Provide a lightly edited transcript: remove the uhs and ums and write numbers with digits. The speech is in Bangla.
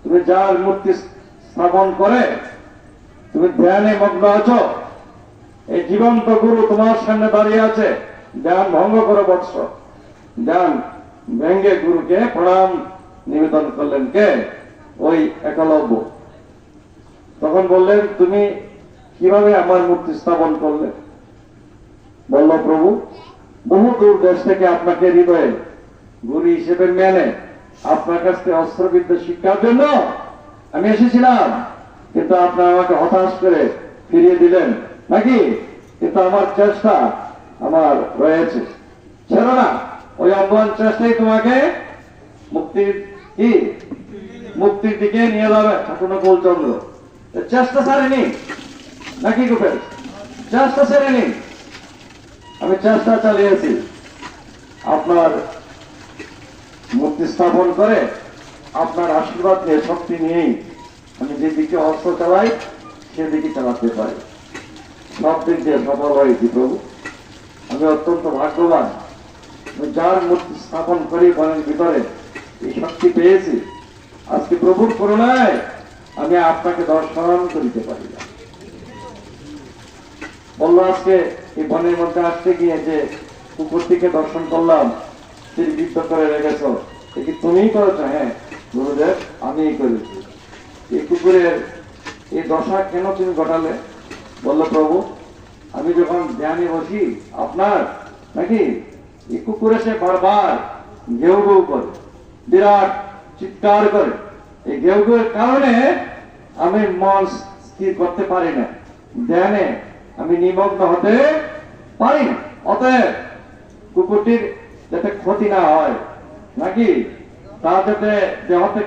তুমি যার মূর্তি স্থাপন করে তুমি ধ্যানে মগ্ন আছো, এই জীবন্ত গুরু তোমার সামনে দাঁড়িয়ে আছে, ধ্যান ভঙ্গ করো বৎস। ধ্যান ভেঙ্গে গুরুকে প্রণাম নিবেদন করলেন কে? ওই একলব্য। তখন বললেন, তুমি কিভাবে আমার মূর্তি স্থাপন করলে? বলল, প্রভু, বহু দূর দেশ থেকে আপনাকে হৃদয়ে গুরু হিসেবে মেনে আপনার কাছ থেকে অস্ত্রবিদ্যা শিক্ষার জন্য আমি এসেছিলাম, কিন্তু আপনার আমাকে হতাশ করে ফিরিয়ে দিলেন নাকি? কিন্তু আমার চেষ্টা আমার রয়েছে, ছেড়ো না। ওই অব্যাহত চেষ্টাই তোমাকে মুক্তির দিকে নিয়ে যাবে। ঠাকুর গোলচন্দ্র চেষ্টা ছাড়েনি নাকি? গোপেশ চেষ্টা ছেড়েনি, আমি চেষ্টা চালিয়েছি আপনার মূর্তি স্থাপন করে আপনার আশীর্বাদ নিয়ে, শক্তি নিয়েই আমি যেদিকে অস্ত্র চালাই সেদিকে চালাতে পারি। সব দিক দিয়ে সফল হয়েছি প্রভু। আমি অত্যন্ত ভাগ্যবান, যার মূর্তি স্থাপন করি মনের ভিতরে এই শক্তি পেয়েছি। আজকে প্রভুর করুণায় আমি আপনাকে দর্শন করিতে পারি না। বললো, আজকে এই বনের মধ্যে আসতে গিয়ে যে কুকুরটিকে দর্শন করলাম, তিনি বৃদ্ধ করে রেখেছ, এ কি তুমিই করেছ? হ্যাঁ গুরুদেব, আমিই করেছি। এই কুকুরের এই দশা কেন তুমি ঘটালে? বললো, প্রভু, আমি যখন ধ্যানে বসি আপনার নাকি, এই কুকুর এসে বারবার ঘেউ ঘেউ করে, বিরাট চিৎকার করে। এই ঘেউ ঘেউর কারণে আমি মন স্থির করতে পারি না, ধ্যানে আমি নিমগ্ন হতে পারি না। অতএব কুকুরটির যাতে ক্ষতি না হয় নাকি, তা যাতে দেহ থেকে